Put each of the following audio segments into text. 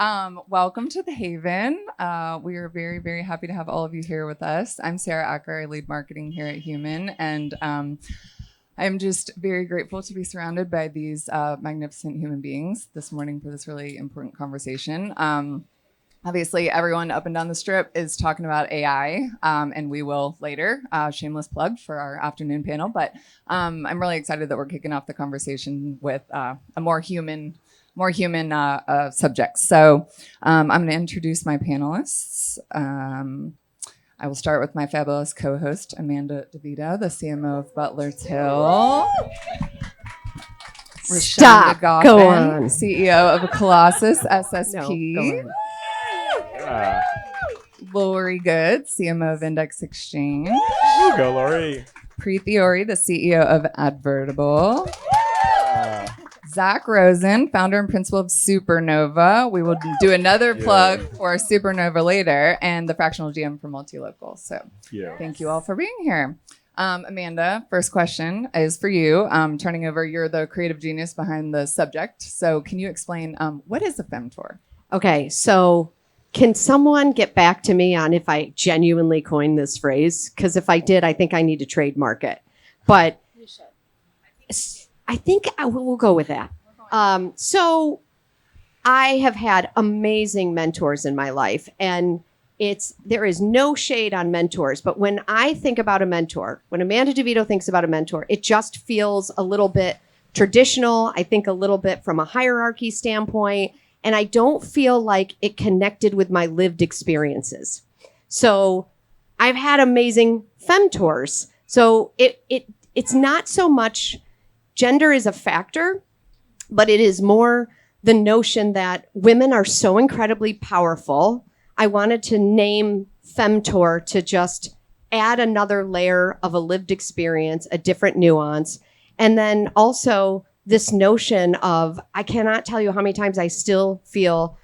Welcome to the Haven. We are very, very happy to have all of you here with us. I'm Sarah Acker. I lead marketing here at Human, and I'm just very grateful to be surrounded by these magnificent human beings this morning for this really important conversation. Obviously, everyone up and down the strip is talking about AI, and we will later. Shameless plug for our afternoon panel, but I'm really excited that we're kicking off the conversation with a more human subject. So I'm going to introduce my panelists. I will start with my fabulous co-host, Amanda DeVito, the CMO of Butler's Hill. Lashawnda Goffin, CEO of Colossus SSP. Ohri Goode, CMO of Index Exchange. Go, Lori. Priti, the CEO of Advertible. Zach Rosen, founder and principal of Supernova. We will do another plug for Supernova later, and the Fractional GM for Multilocal. So thank you all for being here. Amanda, first question is for you. Turning over, you're the creative genius behind the subject. So can you explain what is a FEMtor? Okay, so can someone get back to me on if I genuinely coined this phrase? Because if I did, I think I need to trademark it. But you should. I think we'll go with that. So I have had amazing mentors in my life, and there is no shade on mentors. But when I think about a mentor, when Amanda DeVito thinks about a mentor, it just feels a little bit traditional. I think a little bit from a hierarchy standpoint. And I don't feel like it connected with my lived experiences. So I've had amazing FEMtors. So it's not so much gender is a factor, but it is more the notion that women are so incredibly powerful. I wanted to name FEMtor to just add another layer of a lived experience, a different nuance. And then also this notion of, I cannot tell you how many times I still feel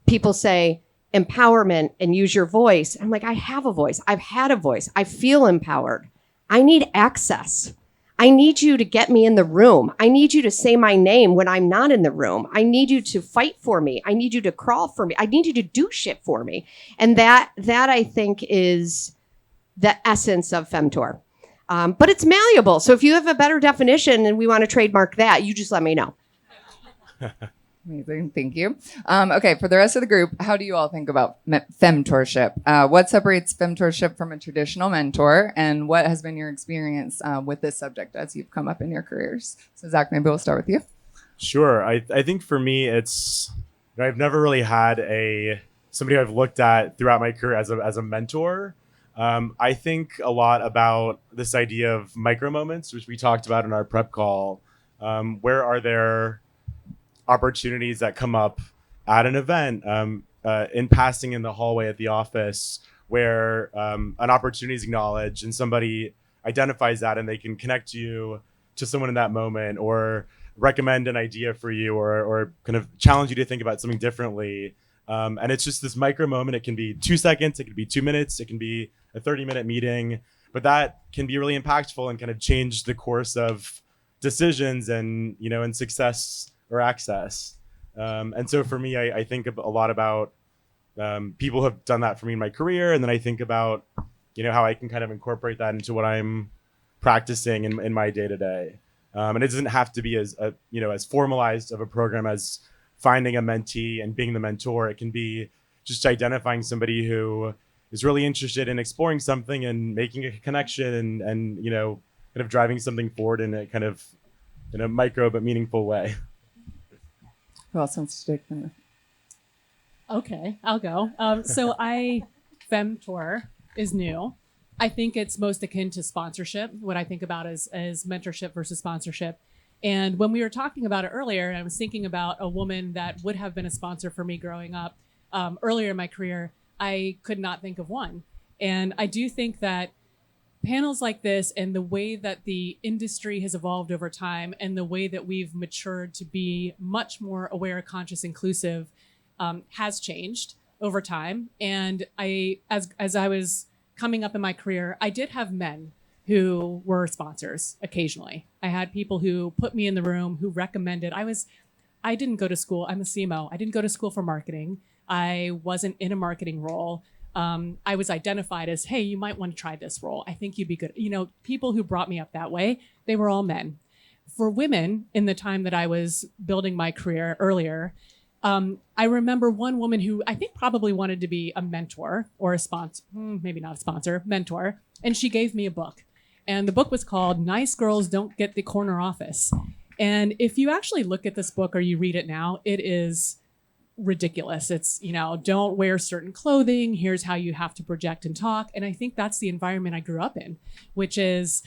people say empowerment and use your voice. I'm like, I have a voice. I've had a voice. I feel empowered. I need access. I need you to get me in the room. I need you to say my name when I'm not in the room. I need you to fight for me. I need you to crawl for me. I need you to do shit for me. And that I think is the essence of FEMtor. But it's malleable. So if you have a better definition and we want to trademark that, you just let me know. Amazing. Thank you. Okay, for the rest of the group, how do you all think about FEMtorship? What separates FEMtorship from a traditional mentor? And what has been your experience with this subject as you've come up in your careers? So Zach, maybe we'll start with you. Sure. I think for me, I've never really had somebody I've looked at throughout my career as a mentor. I think a lot about this idea of micro moments, which we talked about in our prep call. Where are there opportunities that come up at an event, in passing in the hallway at the office, where an opportunity is acknowledged and somebody identifies that and they can connect you to someone in that moment, or recommend an idea for you, or kind of challenge you to think about something differently. And it's just this micro moment. It can be 2 seconds, it can be 2 minutes, it can be a 30-minute meeting, but that can be really impactful and kind of change the course of decisions and success or access. And so for me, I think a lot about people who have done that for me in my career, and then I think about how I can kind of incorporate that into what I'm practicing in my day-to-day. And it doesn't have to be as formalized of a program as finding a mentee and being the mentor. It can be just identifying somebody who is really interested in exploring something and making a connection and kind of driving something forward in a micro but meaningful way. Who else wants to take them? Okay, I'll go. So FEMtor is new. I think it's most akin to sponsorship. What I think about is mentorship versus sponsorship. And when we were talking about it earlier, and I was thinking about a woman that would have been a sponsor for me growing up earlier in my career, I could not think of one. And I do think that panels like this and the way that the industry has evolved over time and the way that we've matured to be much more aware, conscious, inclusive has changed over time. And as I was coming up in my career, I did have men who were sponsors occasionally. I had people who put me in the room, who recommended. I didn't go to school. I'm a CMO. I didn't go to school for marketing. I wasn't in a marketing role. I was identified as, hey, you might want to try this role. I think you'd be good. People who brought me up that way, they were all men. For women, in the time that I was building my career earlier, I remember one woman who I think probably wanted to be a mentor or a sponsor, maybe not a sponsor, mentor. And she gave me a book. And the book was called Nice Girls Don't Get the Corner Office. And if you actually look at this book or you read it now, it is ridiculous. It's, don't wear certain clothing. Here's how you have to project and talk. And I think that's the environment I grew up in, which is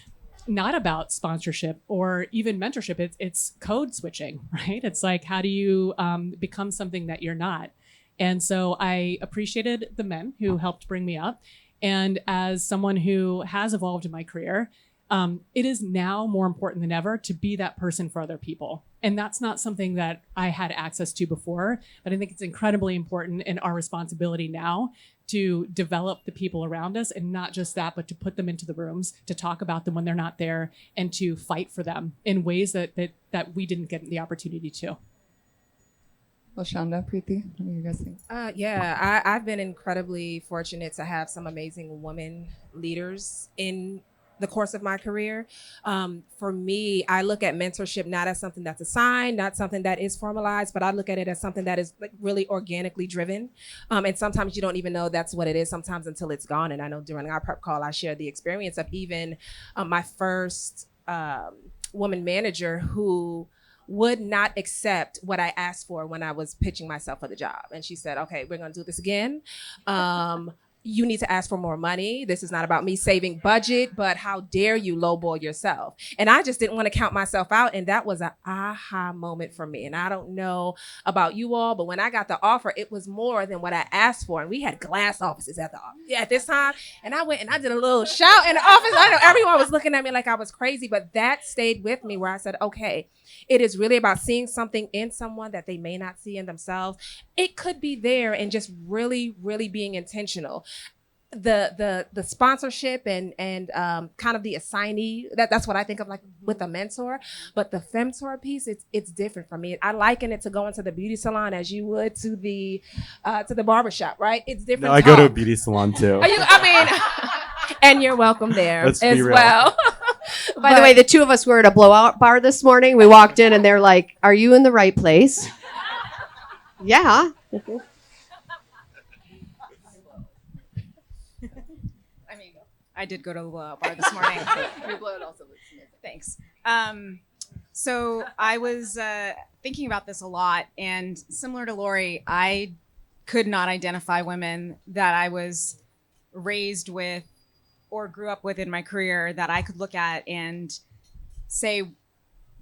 not about sponsorship or even mentorship. It's code switching, right? It's like, how do you become something that you're not? And so I appreciated the men who helped bring me up. And as someone who has evolved in my career, it is now more important than ever to be that person for other people. And that's not something that I had access to before, but I think it's incredibly important in our responsibility now to develop the people around us, and not just that, but to put them into the rooms, to talk about them when they're not there, and to fight for them in ways that we didn't get the opportunity to. Lashawnda, Priti, what do you guys think? I've been incredibly fortunate to have some amazing women leaders in the course of my career. For me, I look at mentorship not as something that's assigned, not something that is formalized, but I look at it as something that is like really organically driven. And sometimes you don't even know that's what it is sometimes until it's gone. And I know during our prep call, I shared the experience of even my first woman manager who would not accept what I asked for when I was pitching myself for the job. And she said, okay, we're gonna do this again. You need to ask for more money. This is not about me saving budget, but how dare you lowball yourself? And I just didn't want to count myself out. And that was an aha moment for me. And I don't know about you all, but when I got the offer, it was more than what I asked for. And we had glass offices at this time. And I went and I did a little shout in the office. I know everyone was looking at me like I was crazy, but that stayed with me where I said, okay, it is really about seeing something in someone that they may not see in themselves. It could be there, and just really, really being intentional. The sponsorship and kind of the assignee, that's what I think of like with a mentor. But the FEMtor piece, it's different for me. I liken it to going to the beauty salon as you would to the barbershop, right? It's different. No, I go to a beauty salon too. And you're welcome there Let's as be real. well. By the way, the two of us were at a blowout bar this morning. We walked in and they're like, "Are you in the right place?" Yeah. I did go to the blowout bar this morning. Your blowout also looks amazing. Thanks. So I was thinking about this a lot, and similar to Lori, I could not identify women that I was raised with or grew up with in my career that I could look at and say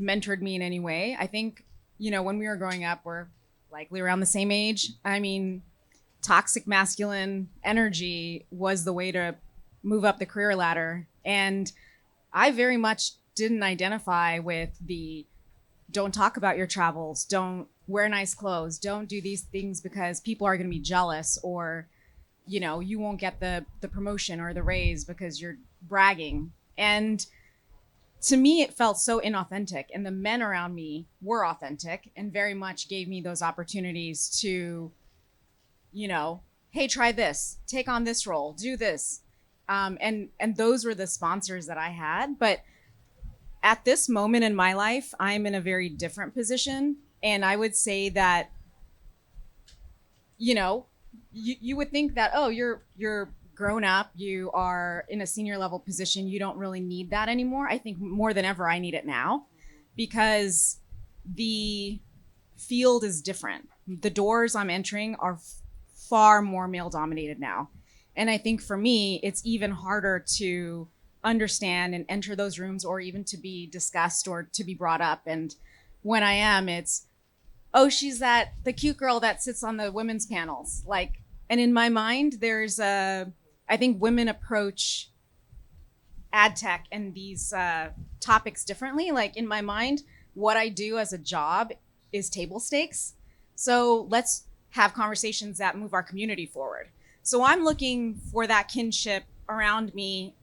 mentored me in any way. I think, when we were growing up, we're likely around the same age. I mean, toxic masculine energy was the way to move up the career ladder. And I very much didn't identify with the don't talk about your travels, don't wear nice clothes, don't do these things because people are going to be jealous, or you won't get the promotion or the raise because you're bragging. And to me, it felt so inauthentic. And the men around me were authentic and very much gave me those opportunities to, hey, try this, take on this role, do this. And those were the sponsors that I had. But at this moment in my life, I'm in a very different position. And I would say that, you would think that, oh, you're grown up, you are in a senior level position, you don't really need that anymore. I think more than ever, I need it now because the field is different. The doors I'm entering are far more male dominated now. And I think for me, it's even harder to understand and enter those rooms, or even to be discussed or to be brought up. And when I am, it's, oh, she's the cute girl that sits on the women's panels. And in my mind, there's I think women approach ad tech and these topics differently. In my mind, what I do as a job is table stakes. So let's have conversations that move our community forward. So I'm looking for that kinship around me,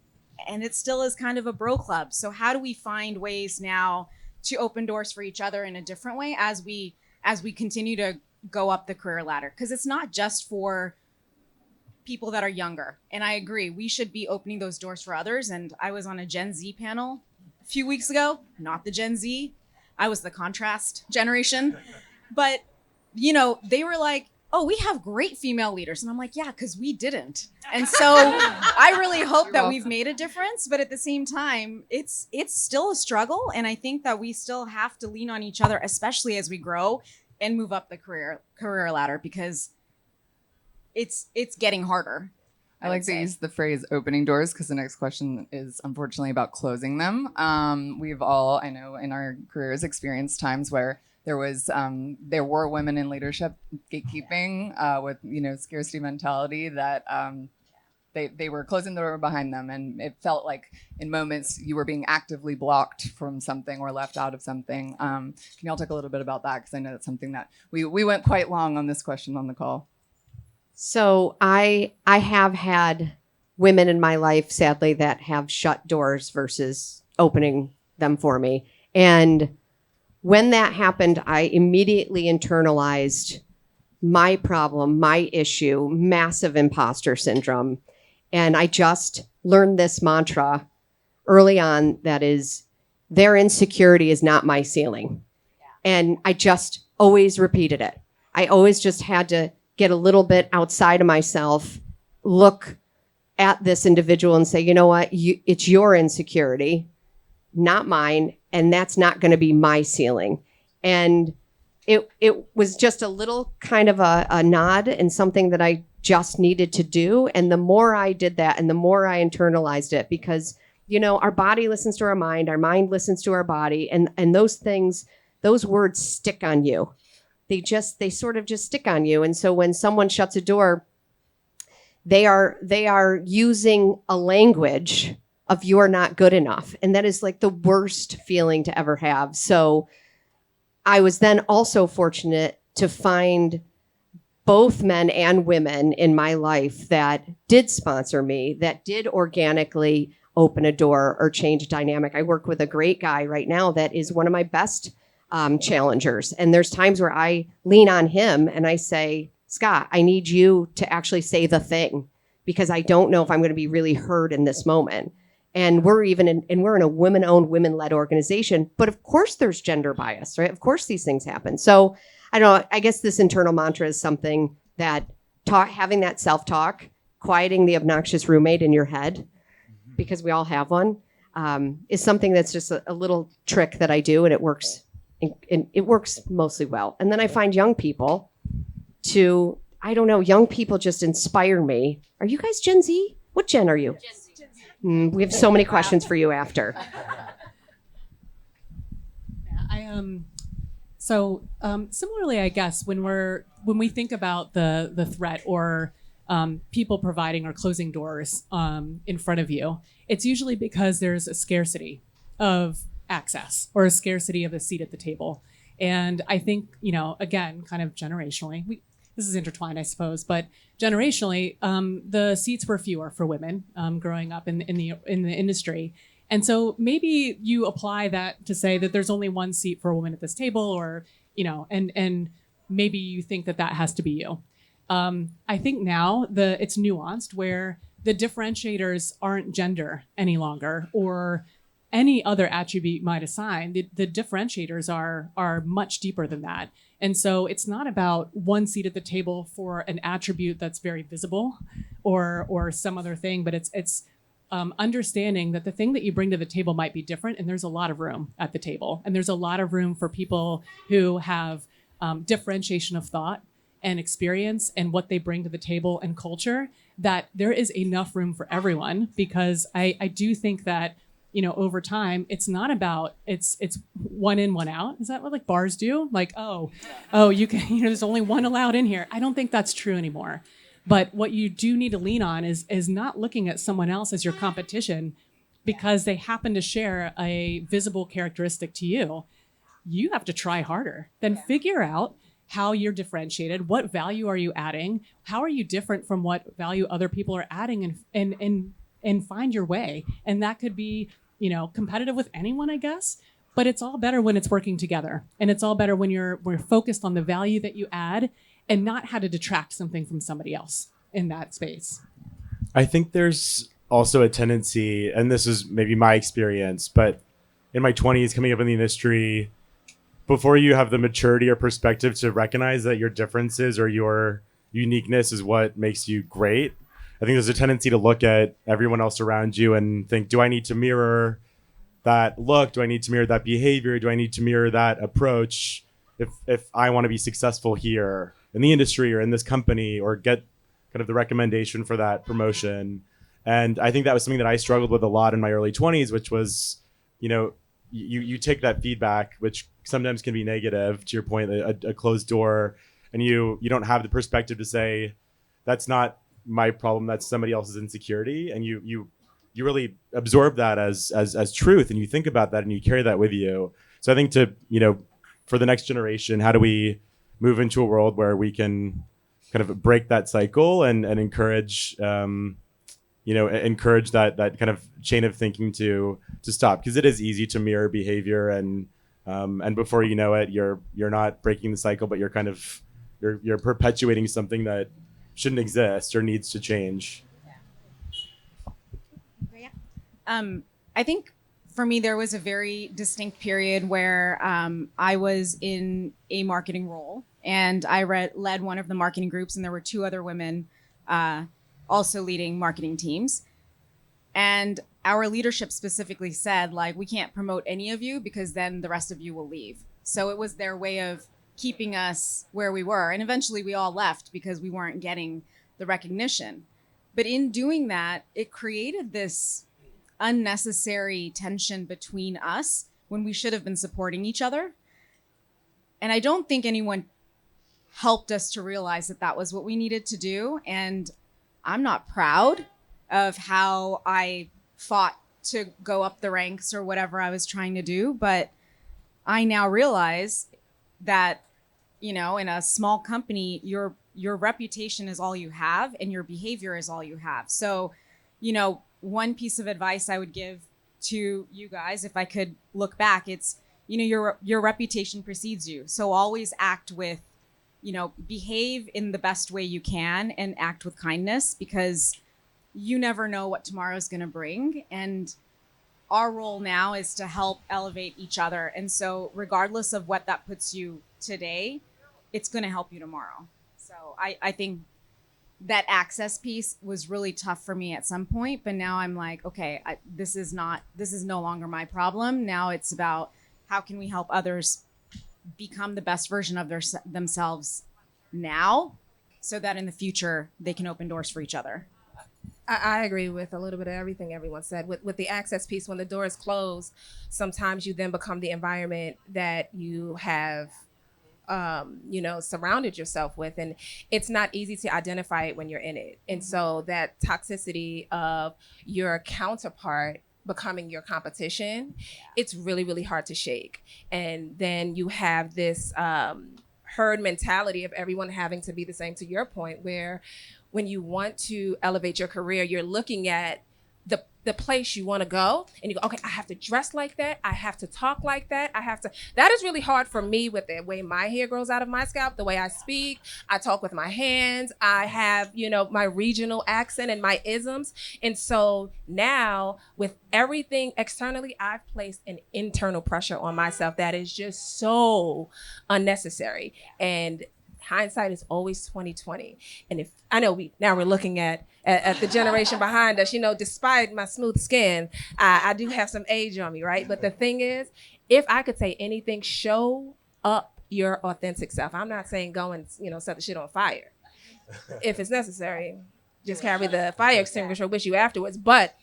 and it still is kind of a bro club. So how do we find ways now to open doors for each other in a different way as we as we continue to go up the career ladder, because it's not just for people that are younger. And I agree, we should be opening those doors for others. And I was on a Gen Z panel a few weeks ago, not the Gen Z. I was the contrast generation. But, you know, they were like, oh, we have great female leaders. And I'm like, yeah, because we didn't. And so I really hope that we've made a difference. But at the same time, it's still a struggle. And I think that we still have to lean on each other, especially as we grow and move up the career ladder, because it's getting harder. I like to use the phrase opening doors because the next question is unfortunately about closing them. We've all, I know, in our careers experienced times where there were women in leadership gatekeeping with, you know, scarcity mentality that they were closing the door behind them. And it felt like in moments you were being actively blocked from something or left out of something. Can y'all talk a little bit about that? Because I know that's something that we went quite long on this question on the call. So I have had women in my life, sadly, that have shut doors versus opening them for me. And when that happened, I immediately internalized my problem, my issue, massive imposter syndrome. And I just learned this mantra early on that is, their insecurity is not my ceiling. And I just always repeated it. I always just had to get a little bit outside of myself, look at this individual and say, you know what, it's your insecurity, not mine, and that's not going to be my ceiling. And it was just a little kind of a nod and something that I just needed to do. And the more I did that and the more I internalized it, because, you know, our body listens to our mind listens to our body, and those things, those words stick on you. They sort of just stick on you. And so when someone shuts a door, they are using a language of you're not good enough. And that is like the worst feeling to ever have. So I was then also fortunate to find both men and women in my life that did sponsor me, that did organically open a door or change a dynamic. I work with a great guy right now that is one of my best challengers. And there's times where I lean on him and I say, Scott, I need you to actually say the thing, because I don't know if I'm going to be really heard in this moment. And we're in a women-owned, women-led organization. But of course there's gender bias, right? Of course these things happen. So I don't know, I guess this internal mantra is something that having that self-talk, quieting the obnoxious roommate in your head, because we all have one, is something that's just a little trick that I do, and it works. And it works mostly well. And then I find young people young people just inspire me. Are you guys Gen Z? What gen are you? Gen Z. We have so many questions for you after. Similarly, I guess when we think about the threat or people providing or closing doors in front of you, it's usually because there's a scarcity of access or a scarcity of a seat at the table. And I think, you know, again, kind of generationally, this is intertwined, I suppose, but generationally, the seats were fewer for women growing up in the industry. And so maybe you apply that to say that there's only one seat for a woman at this table, or, you know, and maybe you think that has to be you. I think now it's nuanced, where the differentiators aren't gender any longer, or any other attribute you might assign. The differentiators are much deeper than that. And so it's not about one seat at the table for an attribute that's very visible or some other thing, but it's understanding that the thing that you bring to the table might be different, and there's a lot of room at the table. And there's a lot of room for people who have differentiation of thought and experience and what they bring to the table and culture, that there is enough room for everyone. Because I do think that, you know, over time, it's not about, it's one in, one out. Is that what like bars do? Like, oh, you can, you know, there's only one allowed in here. I don't think that's true anymore. But what you do need to lean on is not looking at someone else as your competition because they happen to share a visible characteristic to you. You have to try harder. Then figure out how you're differentiated. What value are you adding? How are you different from what value other people are adding, and find your way. And that could be, you know, competitive with anyone, I guess, but it's all better when it's working together. And it's all better when we're focused on the value that you add and not how to detract something from somebody else in that space. I think there's also a tendency, and this is maybe my experience, but in my 20s coming up in the industry, before you have the maturity or perspective to recognize that your differences or your uniqueness is what makes you great, I think there's a tendency to look at everyone else around you and think, do I need to mirror that look? Do I need to mirror that behavior? Do I need to mirror that approach if I want to be successful here in the industry or in this company or get kind of the recommendation for that promotion? And I think that was something that I struggled with a lot in my early 20s, which was, you take that feedback, which sometimes can be negative, to your point, a closed door, and you don't have the perspective to say, that's not my problem, that's somebody else's insecurity. And you really absorb that as truth, and you think about that and you carry that with you. So I think for the next generation, how do we move into a world where we can kind of break that cycle and encourage encourage that kind of chain of thinking to stop, because it is easy to mirror behavior and before you know it, you're not breaking the cycle, but you're kind of you're perpetuating something that shouldn't exist or needs to change. I think for me, there was a very distinct period where I was in a marketing role, and I led one of the marketing groups, and there were two other women also leading marketing teams. And our leadership specifically said, like, we can't promote any of you because then the rest of you will leave. So it was their way of keeping us where we were. And eventually we all left because we weren't getting the recognition. But in doing that, it created this unnecessary tension between us when we should have been supporting each other. And I don't think anyone helped us to realize that that was what we needed to do. And I'm not proud of how I fought to go up the ranks or whatever I was trying to do. But I now realize that, in a small company, your reputation is all you have and your behavior is all you have. So, one piece of advice I would give to you guys, if I could look back, it's, your reputation precedes you. So always act with, behave in the best way you can and act with kindness, because you never know what tomorrow's going to bring. And our role now is to help elevate each other. And so regardless of what that puts you today, it's going to help you tomorrow. So I think that access piece was really tough for me at some point, but now I'm like, okay, this is no longer my problem. Now it's about how can we help others become the best version of themselves now, so that in the future they can open doors for each other. I agree with a little bit of everything everyone said. With the access piece, when the door is closed, sometimes you then become the environment that you have surrounded yourself with, and it's not easy to identify it when you're in it. And so that toxicity of your counterpart becoming your competition, it's really, really hard to shake. And then you have this herd mentality of everyone having to be the same, to your point, where when you want to elevate your career, you're looking at the place you want to go, and you go, okay, I have to dress like that, I have to talk like that, that is really hard for me with the way my hair grows out of my scalp, the way I speak, I talk with my hands, I have, my regional accent and my isms. And so now with everything externally, I've placed an internal pressure on myself that is just so unnecessary. And hindsight is always 20/20. And if I know we're looking at the generation behind us, despite my smooth skin, I do have some age on me, right? But the thing is, if I could say anything, show up your authentic self. I'm not saying go and, set the shit on fire. If it's necessary, just carry the fire extinguisher with you afterwards. But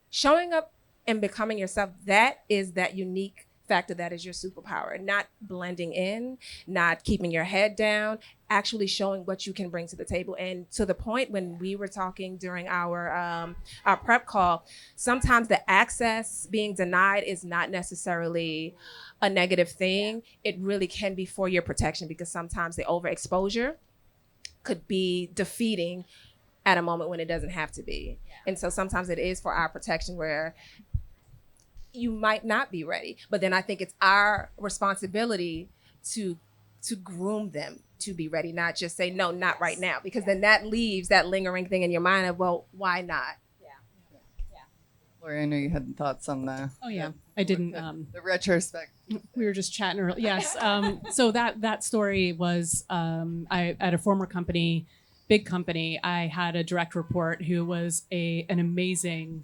showing up and becoming yourself, that is that unique factor that is your superpower. Not blending in, not keeping your head down, actually showing what you can bring to the table. And to the point when we were talking during our prep call, sometimes the access being denied is not necessarily a negative thing. It really can be for your protection, because sometimes the overexposure could be defeating at a moment when it doesn't have to be. And so sometimes it is for our protection, where you might not be ready. But then I think it's our responsibility to groom them to be ready, not just say, no, not right now, because then that leaves that lingering thing in your mind of, well, why not? Lori, I know you had thoughts on the. Oh yeah, I didn't. The retrospect. We were just chatting earlier. Yes. So that story was I at a former company, big company. I had a direct report who was an amazing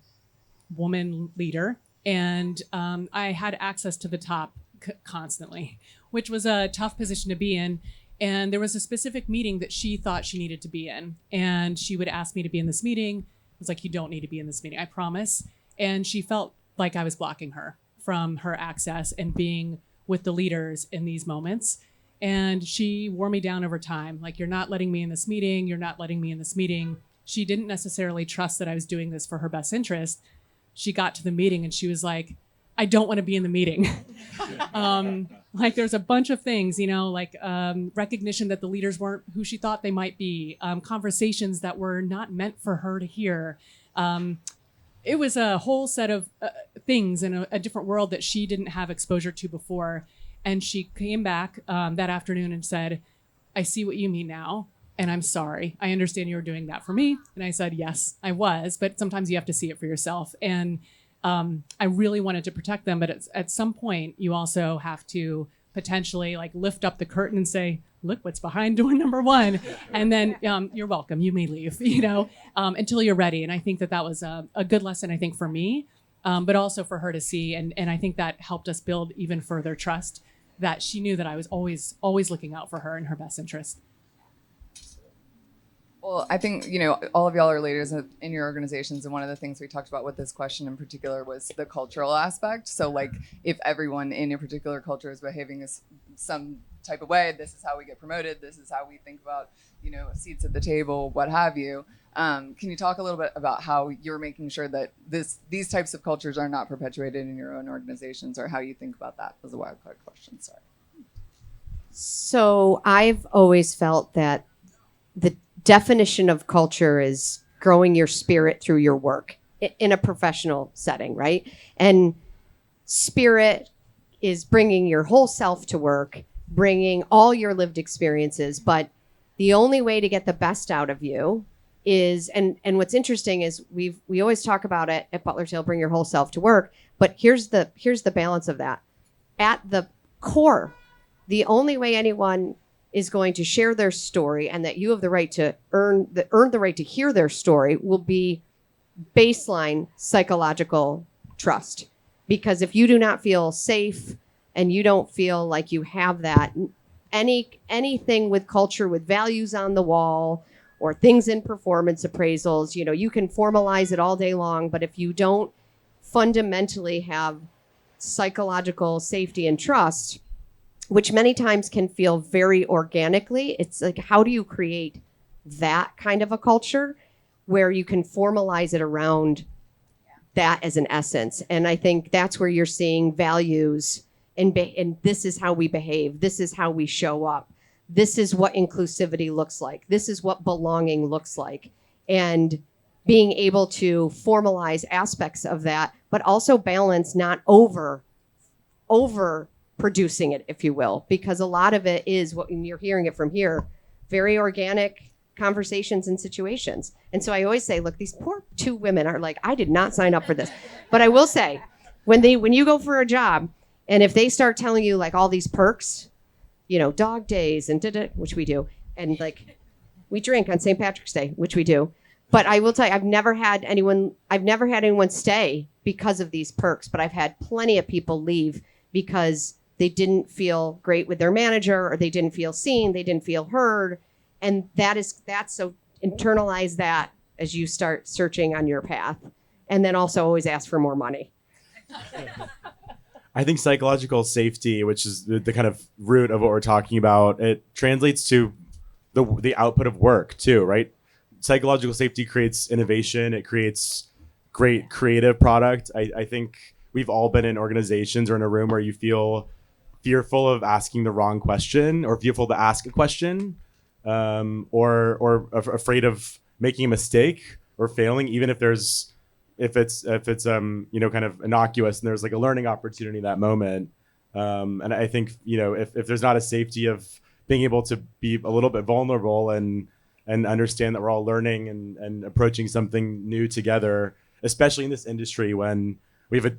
woman leader, and I had access to the top constantly, which was a tough position to be in. And there was a specific meeting that she thought she needed to be in, and she would ask me to be in this meeting. I was like, "You don't need to be in this meeting, I promise." And she felt like I was blocking her from her access and being with the leaders in these moments. And she wore me down over time. Like, you're not letting me in this meeting. You're not letting me in this meeting. She didn't necessarily trust that I was doing this for her best interest. She got to the meeting and she was like, I don't want to be in the meeting. Like, there's a bunch of things, like recognition that the leaders weren't who she thought they might be, conversations that were not meant for her to hear. It was a whole set of things in a different world that she didn't have exposure to before. And she came back that afternoon and said, I see what you mean now, and I'm sorry. I understand you were doing that for me. And I said, yes, I was, but sometimes you have to see it for yourself. And I really wanted to protect them, but at some point, you also have to potentially like lift up the curtain and say, look what's behind door number one. And then you're welcome. You may leave, until you're ready. And I think that was a good lesson, I think, for me, but also for her to see. And I think that helped us build even further trust that she knew that I was always looking out for her in her best interest. Well, I think, all of y'all are leaders in your organizations. And one of the things we talked about with this question in particular was the cultural aspect. So like, if everyone in a particular culture is behaving some type of way, this is how we get promoted. This is how we think about, seats at the table, what have you. Can you talk a little bit about how you're making sure that these types of cultures are not perpetuated in your own organizations, or how you think about that? That was a wild card question. Sorry. So I've always felt that the definition of culture is growing your spirit through your work in a professional setting, right? And spirit is bringing your whole self to work, bringing all your lived experiences. But the only way to get the best out of you is, and what's interesting is we always talk about it at Butler Tail, bring your whole self to work. But here's the balance of that. At the core, the only way anyone is going to share their story, and that you have the right to earn the right to hear their story, will be baseline psychological trust. Because if you do not feel safe and you don't feel like you have that, anything with culture, with values on the wall, or things in performance appraisals, you can formalize it all day long, but if you don't fundamentally have psychological safety and trust, which many times can feel very organically, it's like, how do you create that kind of a culture where you can formalize it around that as an essence? And I think that's where you're seeing values, and this is how we behave. This is how we show up. This is what inclusivity looks like. This is what belonging looks like. And being able to formalize aspects of that, but also balance, not over producing it, if you will, because a lot of it is what you're hearing it from here, very organic conversations and situations. And so I always say, look, these poor two women are like, I did not sign up for this. But I will say, when you go for a job, and if they start telling you like all these perks, dog days and which we do, and like we drink on St. Patrick's Day, which we do. But I will tell you, I've never had anyone stay because of these perks, but I've had plenty of people leave because they didn't feel great with their manager, or they didn't feel seen, they didn't feel heard. And that's so internalize that as you start searching on your path. And then also always ask for more money. I think psychological safety, which is the kind of root of what we're talking about, it translates to the output of work too, right? Psychological safety creates innovation. It creates great creative product. I think we've all been in organizations or in a room where you feel fearful of asking the wrong question, or fearful to ask a question, or afraid of making a mistake or failing, even if there's if it's you know, kind of innocuous and there's like a learning opportunity in that moment. And I think, you know, if there's not a safety of being able to be a little bit vulnerable and understand that we're all learning and approaching something new together, especially in this industry when we have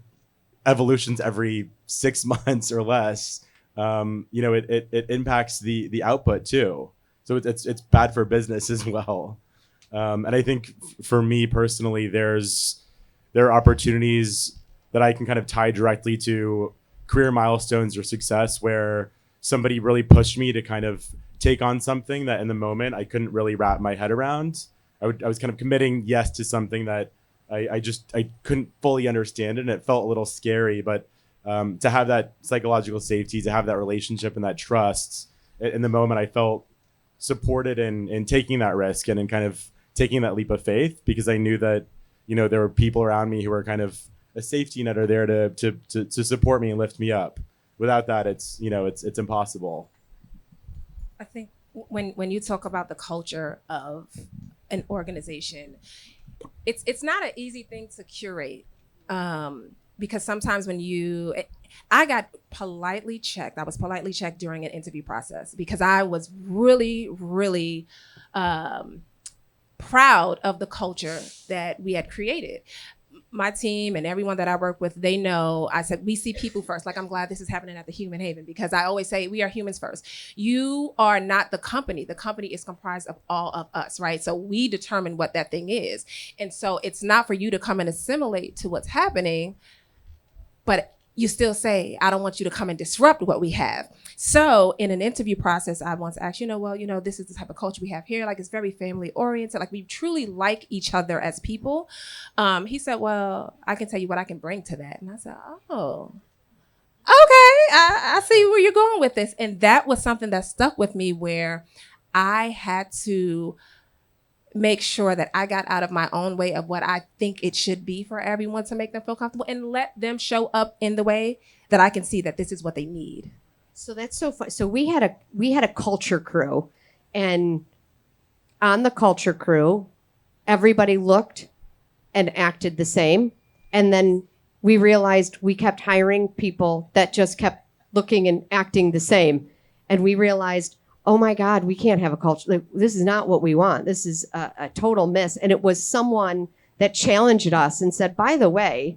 evolutions every 6 months or less, you know, it impacts the output too. So it's bad for business as well. And I think for me personally, there are opportunities that I can kind of tie directly to career milestones or success where somebody really pushed me to kind of take on something that in the moment I couldn't really wrap my head around. I was kind of committing yes to something that I couldn't fully understand it, and it felt a little scary. But to have that psychological safety, to have that relationship and that trust in the moment, I felt supported in taking that risk and in kind of taking that leap of faith, because I knew that, you know, there were people around me who were kind of a safety net are there to support me and lift me up. Without that, it's impossible. I think when you talk about the culture of an organization, it's not an easy thing to curate, because sometimes I got politely checked. I was politely checked during an interview process because I was really, really proud of the culture that we had created. My team and everyone that I work with, they know I said, we see people first. Like, I'm glad this is happening at the Human Haven, because I always say we are humans first. You are not the company. The company is comprised of all of us, right? So we determine what that thing is. And so it's not for you to come and assimilate to what's happening, but you still say, I don't want you to come and disrupt what we have. So in an interview process, I once asked, this is the type of culture we have here. Like, it's very family oriented. Like, we truly like each other as people. He said, well, I can tell you what I can bring to that. And I said, oh, okay. I see where you're going with this. And that was something that stuck with me, where I had to make sure that I got out of my own way of what I think it should be for everyone to make them feel comfortable, and let them show up in the way that I can see that this is what they need. So that's so fun. So we had a culture crew, and on the culture crew, everybody looked and acted the same. And then we realized we kept hiring people that just kept looking and acting the same. And we realized, oh my God, we can't have a culture. Like, this is not what we want. This is a total miss. And it was someone that challenged us and said, by the way,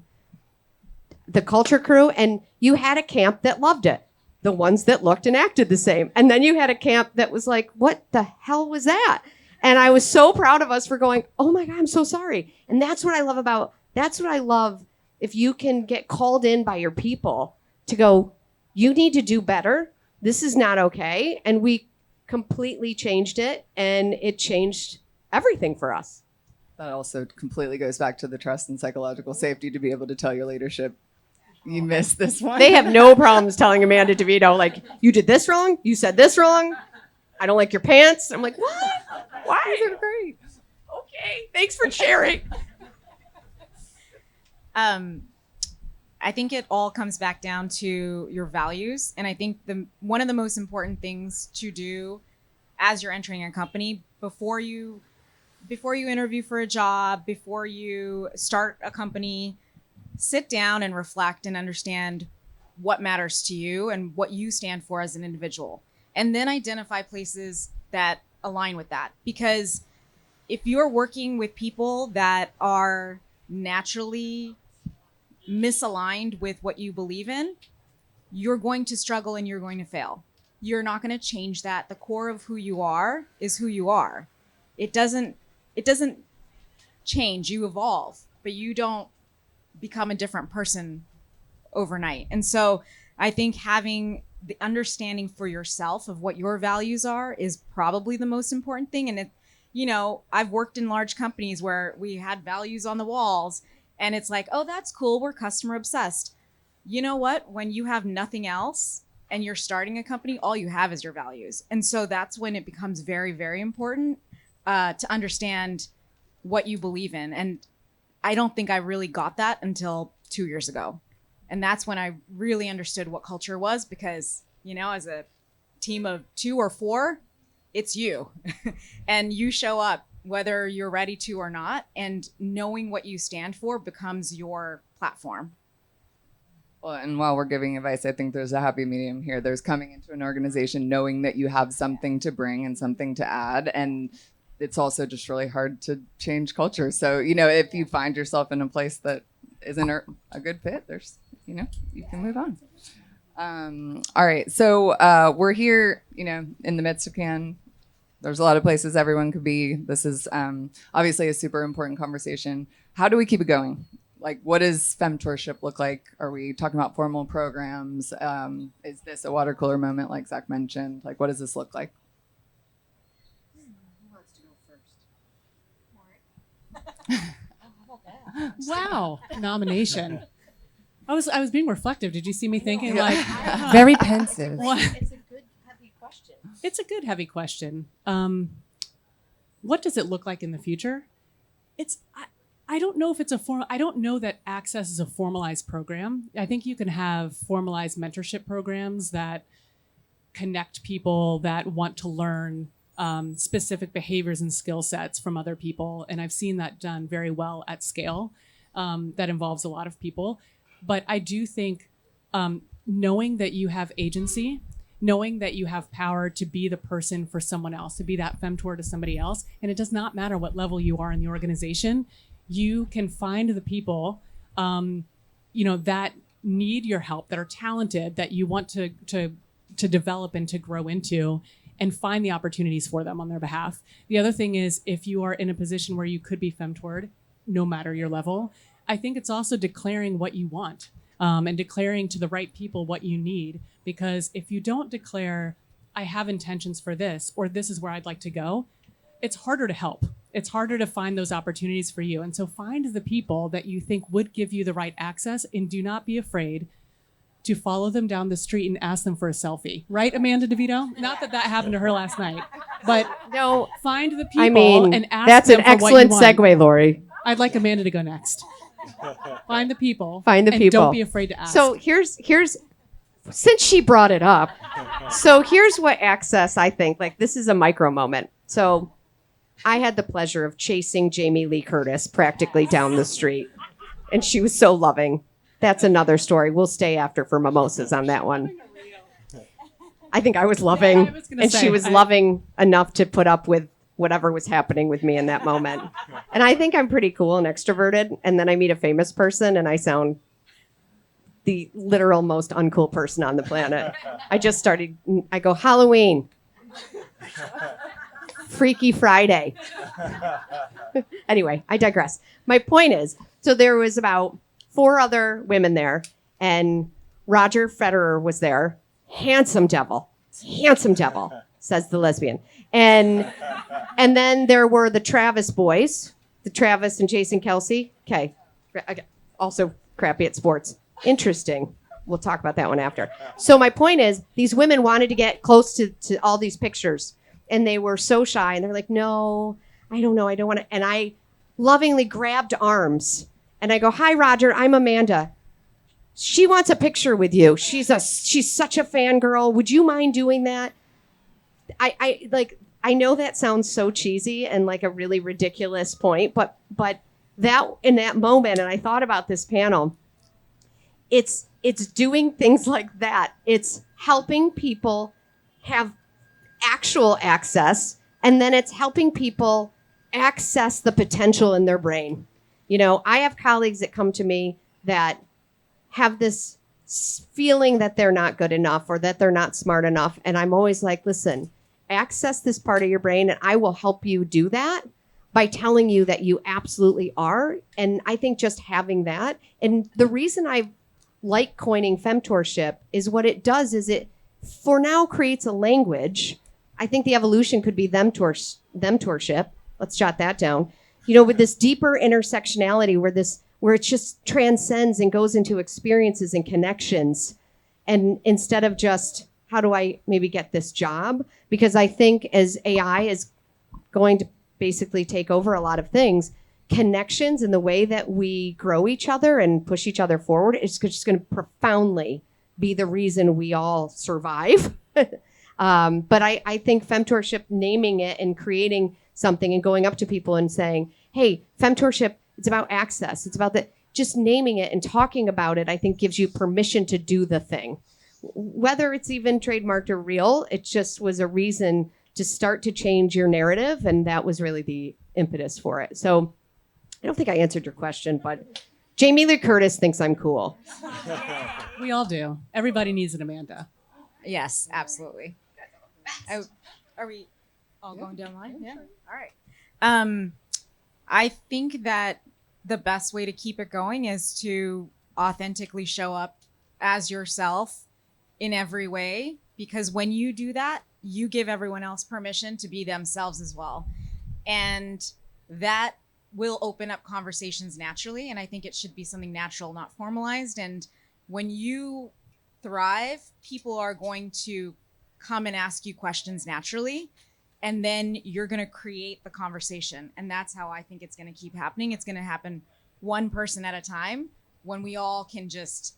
the culture crew, and you had a camp that loved it. The ones that looked and acted the same. And then you had a camp that was like, what the hell was that? And I was so proud of us for going, oh my God, I'm so sorry. And that's what I love if you can get called in by your people to go, you need to do better. This is not okay. And we completely changed it, and it changed everything for us. That also completely goes back to the trust and psychological safety to be able to tell your leadership, you missed this one. They have no problems telling Amanda DeVito, like, you did this wrong. You said this wrong. I don't like your pants. I'm like, what? Why? These are great. Okay, thanks for sharing. I think it all comes back down to your values. And I think one of the most important things to do as you're entering a company, before you interview for a job, before you start a company, sit down and reflect and understand what matters to you and what you stand for as an individual. And then identify places that align with that. Because if you're working with people that are naturally misaligned with what you believe in, you're going to struggle and you're going to fail. You're not going to change that. The core of who you are is who you are. It doesn't change. You evolve, but you don't become a different person overnight. And so I think having the understanding for yourself of what your values are is probably the most important thing. And I've worked in large companies where we had values on the walls, and it's like, oh, that's cool. We're customer obsessed. You know what? When you have nothing else and you're starting a company, all you have is your values. And so that's when it becomes very, very important to understand what you believe in. And I don't think I really got that until 2 years ago. And that's when I really understood what culture was, because, as a team of 2 or 4, it's you. And you show up whether you're ready to or not. And knowing what you stand for becomes your platform. Well, and while we're giving advice, I think there's a happy medium here. There's coming into an organization knowing that you have something to bring and something to add. And it's also just really hard to change culture. So, if you find yourself in a place that isn't a good fit, there's, you can move on. All right. So we're here, in the midst of Cannes. There's a lot of places everyone could be. This is obviously a super important conversation. How do we keep it going? Like, what does FEMtorship look like? Are we talking about formal programs? Is this a water cooler moment like Zach mentioned? Like, what does this look like? Who wants to go first? Wow, nomination. I was being reflective. Did you see me thinking Very pensive. What? It's a good, heavy question. It's a good heavy question. What does it look like in the future? I don't know if it's I don't know that Access is a formalized program. I think you can have formalized mentorship programs that connect people that want to learn specific behaviors and skill sets from other people. And I've seen that done very well at scale. That involves a lot of people. But I do think knowing that you have agency, knowing that you have power to be the person for someone else, to be that FEMtor to somebody else, and it does not matter what level you are in the organization, you can find the people, that need your help, that are talented, that you want to develop and to grow into, and find the opportunities for them on their behalf. The other thing is, if you are in a position where you could be FEMtored, no matter your level, I think it's also declaring what you want, and declaring to the right people what you need. Because if you don't declare, I have intentions for this, or this is where I'd like to go, it's harder to help. It's harder to find those opportunities for you. And so find the people that you think would give you the right access, and do not be afraid to follow them down the street and ask them for a selfie. Right, Amanda DeVito? Not that happened to her last night, but No, find the people and ask that's them an for what you excellent want. segue, Lori. I'd like Amanda to go next. Find the people. Find the and people. Don't be afraid to ask. So here's since she brought it up, so here's what Access, I think, like, this is a micro moment. So I had the pleasure of chasing Jamie Lee Curtis practically down the street, and she was so loving. That's another story. We'll stay after for mimosas on that one. I think I was loving, Yeah, I was gonna and say, she was loving enough to put up with whatever was happening with me in that moment. And I think I'm pretty cool and extroverted, and then I meet a famous person, and I sound the literal most uncool person on the planet. I go, Halloween. Freaky Friday. Anyway, I digress. My point is, so there was about 4 other women there, and Roger Federer was there. Handsome devil, says the lesbian. And then there were the Travis boys, the Travis and Jason Kelsey. Okay, also crappy at sports. Interesting. We'll talk about that one after. So my point is, these women wanted to get close to all these pictures, and they were so shy, and they're like, no, I don't know, I don't want to. And I lovingly grabbed arms, and I go, hi, Roger, I'm Amanda. She wants a picture with you. She's such a fangirl. Would you mind doing that? I know that sounds so cheesy and like a really ridiculous point, but that in that moment, and I thought about this panel, it's doing things like that. It's helping people have actual access, and then it's helping people access the potential in their brain. I have colleagues that come to me that have this feeling that they're not good enough or that they're not smart enough, and I'm always like, listen, access this part of your brain, and I will help you do that by telling you that you absolutely are. And I think just having that, and the reason I like coining FEMtorship is what it does is it for now creates a language. I think the evolution could be themtorship. Let's jot that down. With this deeper intersectionality where it just transcends and goes into experiences and connections. And instead of just, how do I maybe get this job? Because I think as AI is going to basically take over a lot of things, connections and the way that we grow each other and push each other forward is just going to profoundly be the reason we all survive. But I think FEMtorship, naming it and creating something and going up to people and saying, hey, FEMtorship, it's about access. It's about just naming it and talking about it, I think gives you permission to do the thing. Whether it's even trademarked or real, it just was a reason to start to change your narrative. And that was really the impetus for it. So I don't think I answered your question, but Jamie Lee Curtis thinks I'm cool. We all do. Everybody needs an Amanda. Yes, absolutely. Are we all going down the line? Yeah. All right. I think that the best way to keep it going is to authentically show up as yourself in every way, because when you do that, you give everyone else permission to be themselves as well. And that will open up conversations naturally. And I think it should be something natural, not formalized. And when you thrive, people are going to come and ask you questions naturally. And then you're going to create the conversation. And that's how I think it's going to keep happening. It's going to happen one person at a time when we all can just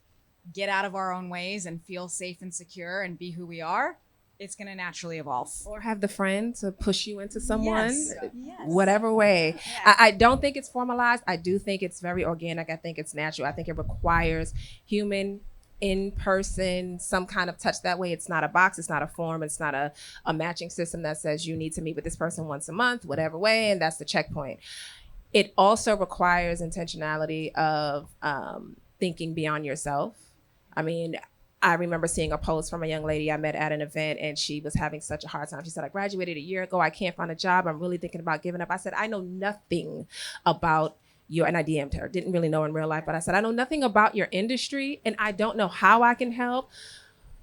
get out of our own ways and feel safe and secure and be who we are. It's going to naturally evolve. Or have the friend to push you into someone, Yes. whatever way. Yeah. I don't think it's formalized. I do think it's very organic. I think it's natural. I think it requires human, in person, some kind of touch. That way it's not a box, it's not a form, it's not a matching system that says you need to meet with this person once a month, whatever way, and that's the checkpoint. It also requires intentionality of thinking beyond yourself. I mean, I remember seeing a post from a young lady I met at an event, and she was having such a hard time. She said, I graduated a year ago. I can't find a job. I'm really thinking about giving up. I said, I know nothing about and I DM'd her, didn't really know in real life, but I said, I know nothing about your industry and I don't know how I can help,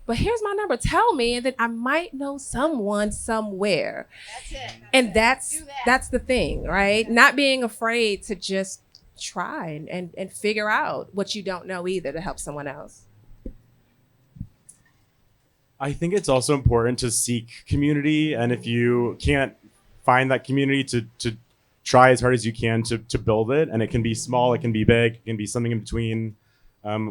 but here's my number. Tell me, and then I might know someone somewhere. That's it. And that's the thing, right? Not being afraid to just try and figure out what you don't know either to help someone else. I think it's also important to seek community, and if you can't find that community, to try as hard as you can to build it. And it can be small, it can be big, it can be something in between.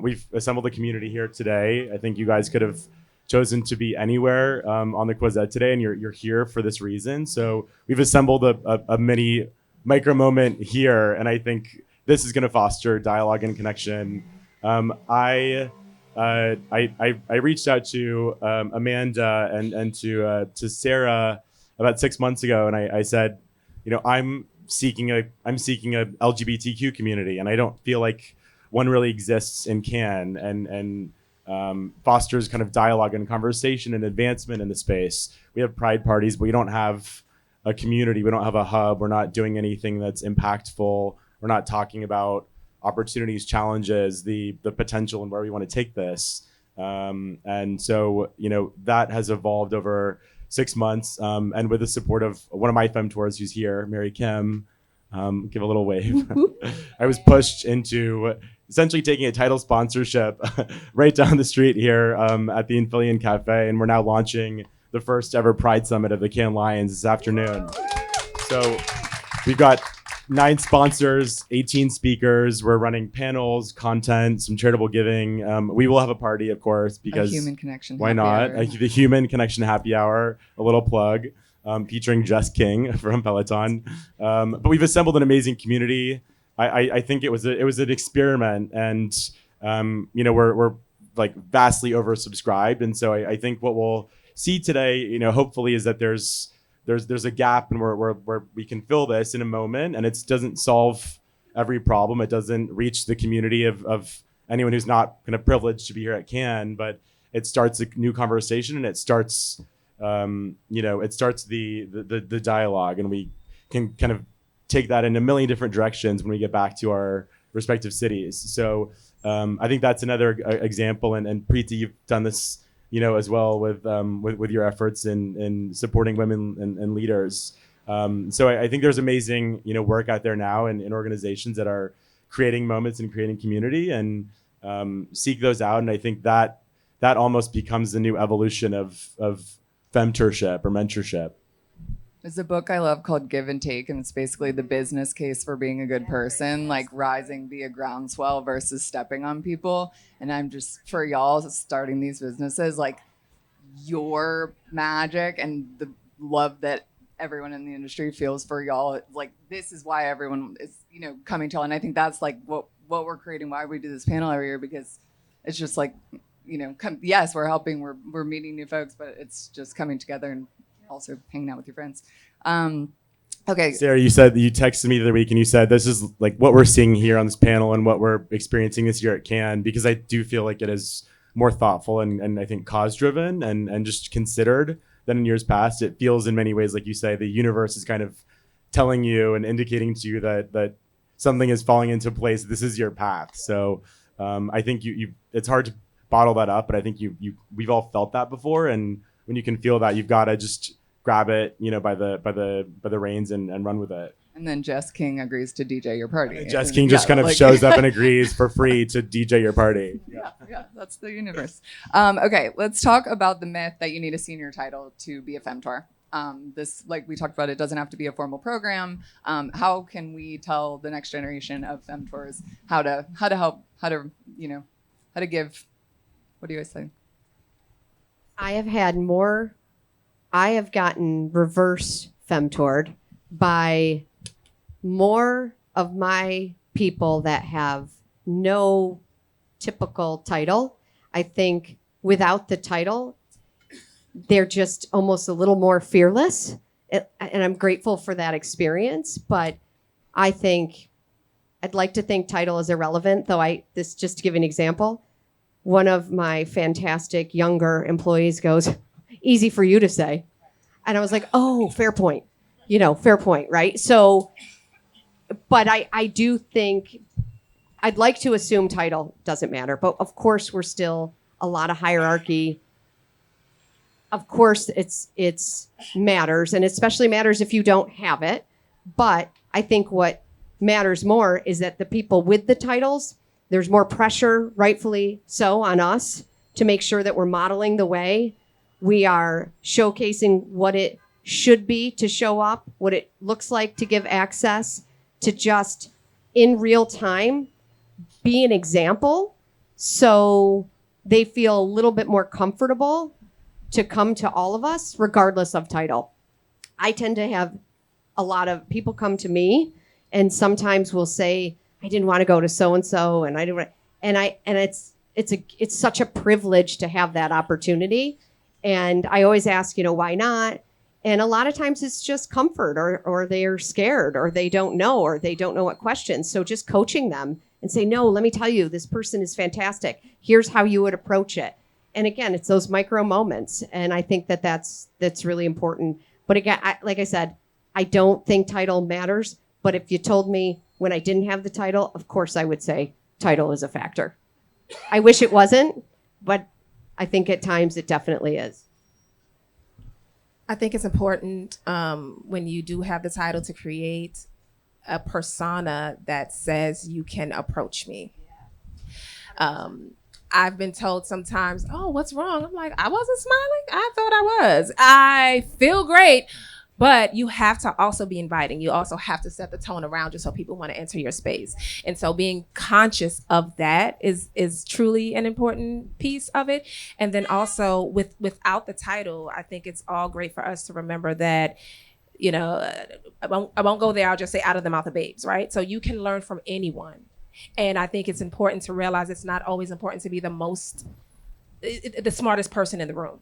We've assembled a community here today. I think you guys could have chosen to be anywhere on the Quizette today, and you're here for this reason. So we've assembled a mini micro moment here, and I think this is going to foster dialogue and connection. I reached out to Amanda and to Sarah about 6 months ago, and I said, I'm seeking a LGBTQ community, and I don't feel like one really exists in Cannes and fosters kind of dialogue and conversation and advancement in the space. We have pride parties, but we don't have a community. We don't have a hub. We're not doing anything that's impactful. We're not talking about opportunities, challenges, the potential, and where we want to take this. And so, that has evolved over 6 months, and with the support of one of my FEMtors who's here, Mary Kim, give a little wave. I was pushed into essentially taking a title sponsorship right down the street here at the Infillion Cafe, and we're now launching the first ever Pride Summit of the Cannes Lions this afternoon. So we've got 9 sponsors, 18 speakers. We're running panels, content, some charitable giving. We will have a party, of course, because a human connection. Why not? The Human Connection Happy Hour, a little plug, featuring Jess King from Peloton. But we've assembled an amazing community. I think it was an experiment, and we're like vastly oversubscribed. And so I think what we'll see today, hopefully, is that there's a gap, and where we can fill this in a moment, and it doesn't solve every problem. It doesn't reach the community of anyone who's not kind of privileged to be here at Cannes, but it starts a new conversation, and it starts the dialogue, and we can kind of take that in a million different directions when we get back to our respective cities. So I think that's another example, and Priti, you've done this as well with your efforts in supporting women and leaders. So I think there's amazing, work out there now in organizations that are creating moments and creating community, and seek those out. And I think that almost becomes the new evolution of FEMtorship or mentorship. There's a book I love called Give and Take, and it's basically the business case for being a good person, like rising via groundswell versus stepping on people. And I'm just, for y'all starting these businesses, like your magic and the love that everyone in the industry feels for y'all. Like this is why everyone is, coming to y'all. And I think that's like what we're creating, why we do this panel every year, because it's just like, yes, we're helping, we're meeting new folks, but it's just coming together and also hanging out with your friends. Okay. Sarah, you said that you texted me the other week and you said this is like what we're seeing here on this panel and what we're experiencing this year at Cannes, because I do feel like it is more thoughtful and I think cause driven and just considered than in years past. It feels in many ways, like you say, the universe is kind of telling you and indicating to you that something is falling into place. This is your path. So I think you it's hard to bottle that up, but I think we've all felt that before. And when you can feel that, you've got to just grab it, by the reins and run with it. And then Jess King agrees to DJ your party. And Jess King just kind of shows up and agrees for free to DJ your party. Yeah, that's the universe. Okay, let's talk about the myth that you need a senior title to be a FEMtor. This, like we talked about, it doesn't have to be a formal program. How can we tell the next generation of FEMtors how to help, how to give? What do you guys say? I have gotten reverse FEMtored by more of my people that have no typical title. I think without the title, they're just almost a little more fearless. And I'm grateful for that experience. But I think I'd like to think title is irrelevant, though this just to give an example. One of my fantastic younger employees goes, "Easy for you to say." And I was like, oh, fair point. Fair point, right? So, but I do think I'd like to assume title doesn't matter. But of course, we're still a lot of hierarchy. Of course, it's matters, and especially matters if you don't have it. But I think what matters more is that the people with the titles, there's more pressure, rightfully so, on us to make sure that we're modeling the way. We are showcasing what it should be to show up, what it looks like to give access, to just in real time be an example so they feel a little bit more comfortable to come to all of us regardless of title. I tend to have a lot of people come to me and sometimes will say, I didn't want to go to so-and-so and I didn't want to, and it's such a privilege to have that opportunity. And I always ask, why not? And a lot of times it's just comfort or they're scared or they don't know what questions. So just coaching them and say, no, let me tell you, this person is fantastic. Here's how you would approach it. And again, it's those micro moments. And I think that's really important. But again, like I said, I don't think title matters. But if you told me when I didn't have the title, of course I would say title is a factor. I wish it wasn't, but I think at times it definitely is. I think it's important when you do have the title to create a persona that says you can approach me. I've been told sometimes, oh, what's wrong? I'm like, I wasn't smiling. I thought I was. I feel great. But you have to also be inviting. You also have to set the tone around you so people want to enter your space. And so being conscious of that is truly an important piece of it. And then also without the title, I think it's all great for us to remember that, I won't go there. I'll just say out of the mouth of babes, right? So you can learn from anyone. And I think it's important to realize it's not always important to be the smartest person in the room.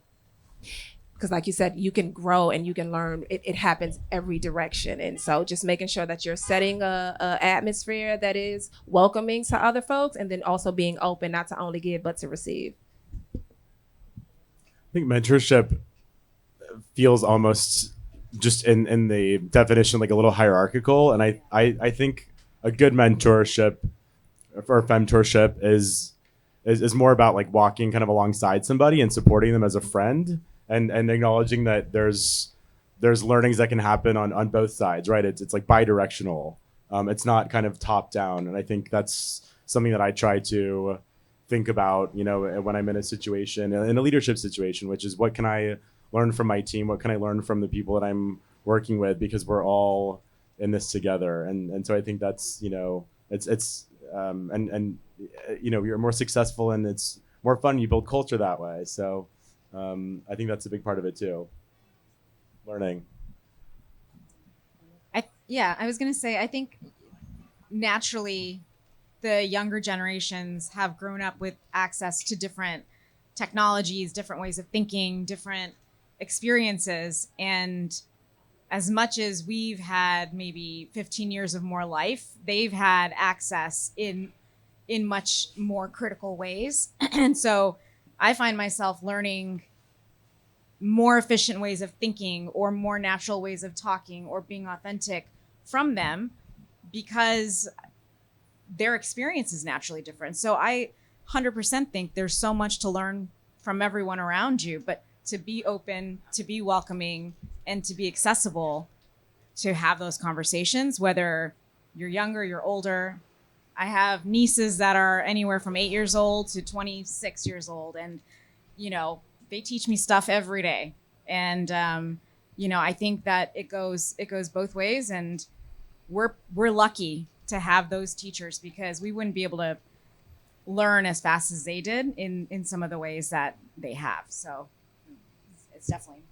Because like you said, you can grow and you can learn. It happens every direction. And so just making sure that you're setting a atmosphere that is welcoming to other folks and then also being open, not to only give, but to receive. I think mentorship feels almost just in the definition like a little hierarchical. And I think a good mentorship or FEMtorship is more about like walking kind of alongside somebody and supporting them as a friend. And acknowledging that there's learnings that can happen on both sides, right? It's like bi-directional. It's not kind of top down. And I think that's something that I try to think about, when I'm in a situation, in a leadership situation, which is what can I learn from my team? What can I learn from the people that I'm working with? Because we're all in this together. And so I think that's, you're more successful and it's more fun. You build culture that way. So I think that's a big part of it too. Learning. Yeah, I was going to say, I think naturally the younger generations have grown up with access to different technologies, different ways of thinking, different experiences. And as much as we've had maybe 15 years of more life, they've had access in much more critical ways. And so I find myself learning more efficient ways of thinking or more natural ways of talking or being authentic from them because their experience is naturally different. So I 100% think there's so much to learn from everyone around you, but to be open, to be welcoming, and to be accessible to have those conversations, whether you're younger, you're older. I have nieces that are anywhere from 8 years old to 26 years old. And, you know, they teach me stuff every day. And, you know, I think that it goes both ways. And we're lucky to have those teachers because we wouldn't be able to learn as fast as they did in some of the ways that they have. So it's definitely.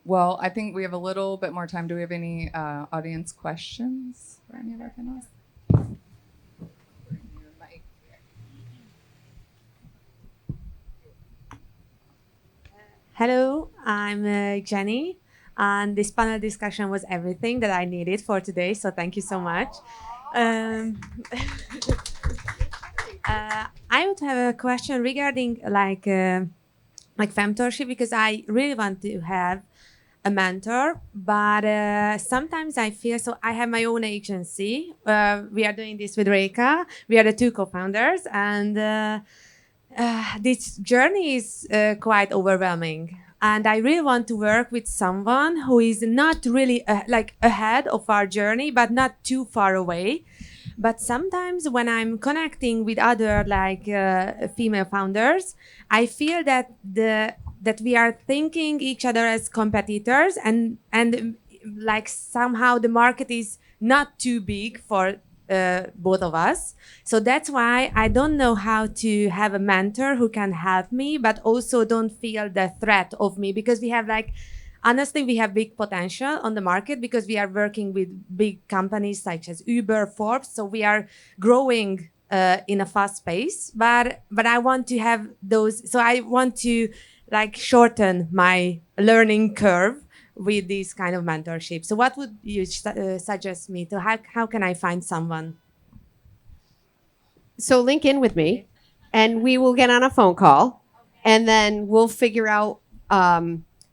Well, I think we have a little bit more time. Do we have any audience questions for any of our panelists? Hello, I'm Jenny, and this panel discussion was everything that I needed for today, so thank you so much. I would have a question regarding like FEMtorship, because I really want to have a mentor, but sometimes I feel, so I have my own agency. We are doing this with Reka. We are the two co-founders, and this journey is quite overwhelming. And I really want to work with someone who is not really like ahead of our journey, but not too far away. But sometimes when I'm connecting with other like female founders, I feel that that we are thinking each other as competitors, and like somehow the market is not too big for both of us. So that's why I don't know how to have a mentor who can help me, but also don't feel the threat of me, because we have like, honestly, we have big potential on the market because we are working with big companies such as Uber, Forbes. So we are growing in a fast pace, but I want to have those. So I want to like shorten my learning curve with this kind of mentorship. So what would you suggest me to, how can I find someone? So link in with me, and we will get on a phone call, and then we'll figure out,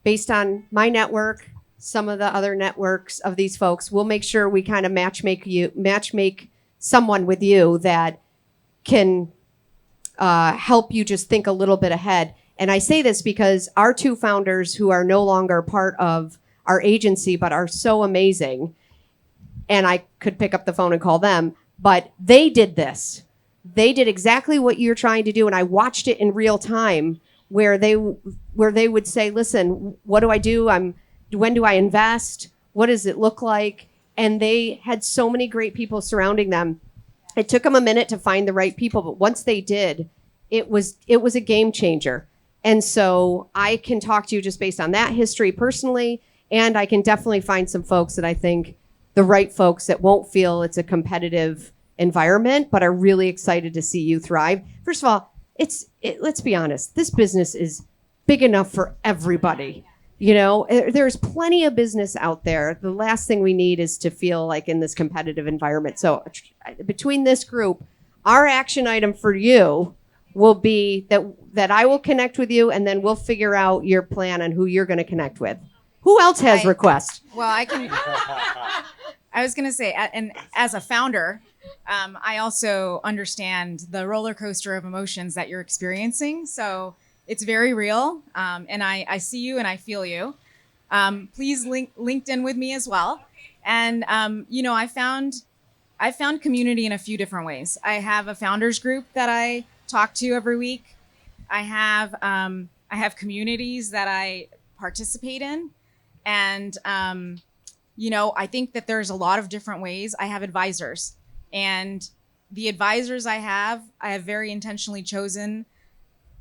based on my network, some of the other networks of these folks, we'll make sure we kind of matchmake someone with you that can help you just think a little bit ahead. And I say this because our two founders, who are no longer part of our agency but are so amazing, and I could pick up the phone and call them, but they did this. They did exactly what you're trying to do, and I watched it in real time, where they would say, listen, what do I do? When do I invest? What does it look like? And they had so many great people surrounding them. It took them a minute to find the right people, but once they did, it was a game changer. And so I can talk to you just based on that history personally, and I can definitely find some folks that I think the right folks that won't feel it's a competitive environment, but are really excited to see you thrive. First of all, let's be honest, this business is big enough for everybody. You know, there's plenty of business out there. The last thing we need is to feel like in this competitive environment. So between this group, our action item for you will be that I will connect with you, and then we'll figure out your plan on who you're going to connect with. Who else has requests? Well, I was going to say, and as a founder, I also understand the roller coaster of emotions that you're experiencing. So it's very real. And I see you and I feel you. Please link LinkedIn with me as well. And, you know, I found community in a few different ways. I have a founders group that I talk to every week. I have communities that I participate in. And, you know, I think that there's a lot of different ways. I have advisors, and the advisors I have very intentionally chosen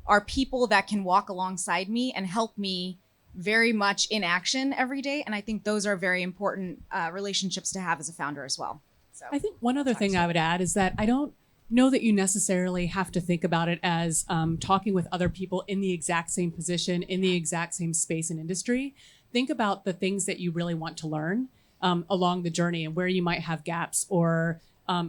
are people that can walk alongside me and help me very much in action every day. And I think those are very important relationships to have as a founder as well. So I think one other thing I would add is that I don't know that you necessarily have to think about it as talking with other people in the exact same position, in the exact same space and industry. Think about the things that you really want to learn along the journey and where you might have gaps or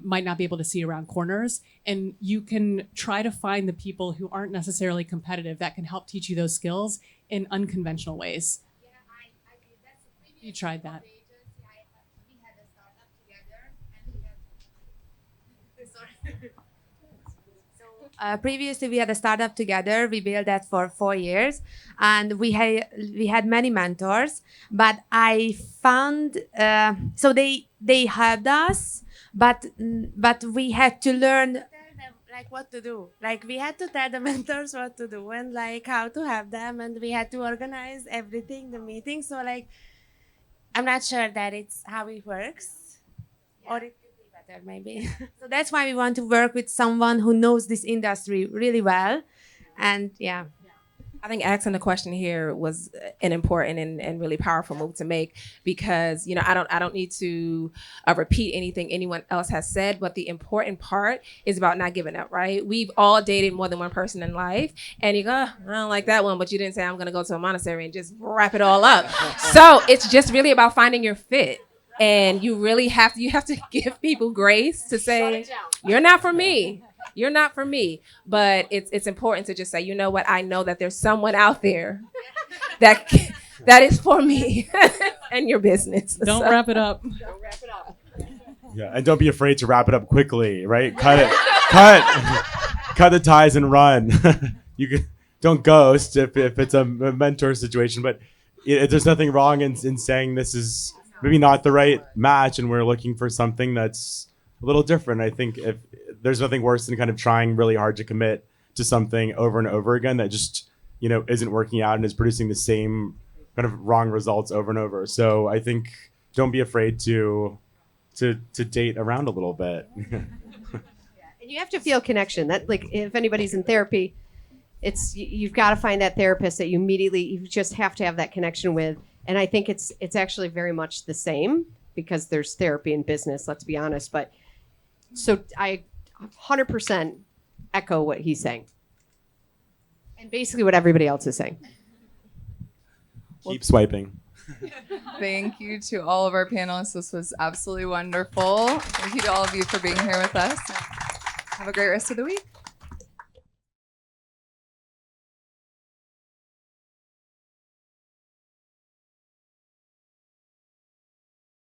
might not be able to see around corners. And you can try to find the people who aren't necessarily competitive that can help teach you those skills in unconventional ways. Yeah, I did that. So You tried that. We had a startup together, and we had. Sorry. Previously, we had a startup together. We built that for 4 years, and we had many mentors. But I found so they helped us, but we had to learn. Tell them like what to do. Like we had to tell the mentors what to do and like how to have them, and we had to organize everything, the meeting. So like, I'm not sure that it's how it works, or it could be better maybe. So that's why we want to work with someone who knows this industry really well, and yeah. I think asking the question here was an important and really powerful move to make, because I don't need to repeat anything anyone else has said, but the important part is about not giving up, right? We've all dated more than one person in life, and you go, I don't like that one, but you didn't say I'm gonna go to a monastery and just wrap it all up. So it's just really about finding your fit, and you really have to give people grace to say you're not for me. You're not for me, but it's important to just say, you know what? I know that there's someone out there that is for me and your business. Don't wrap it up. Yeah, and don't be afraid to wrap it up quickly, right? Cut the ties and run. Don't ghost if it's a mentor situation, but there's nothing wrong in saying this is maybe not the right match and we're looking for something that's a little different. I think if there's nothing worse than kind of trying really hard to commit to something over and over again that just, isn't working out and is producing the same kind of wrong results over and over. So I think don't be afraid to date around a little bit. And you have to feel connection. That, like, if anybody's in therapy, you've got to find that therapist that you just have to have that connection with. And I think it's actually very much the same, because there's therapy in business, let's be honest. But so I 100% echo what he's saying, and basically what everybody else is saying. Keep swiping. Thank you to all of our panelists. This was absolutely wonderful. Thank you to all of you for being here with us. Have a great rest of the week.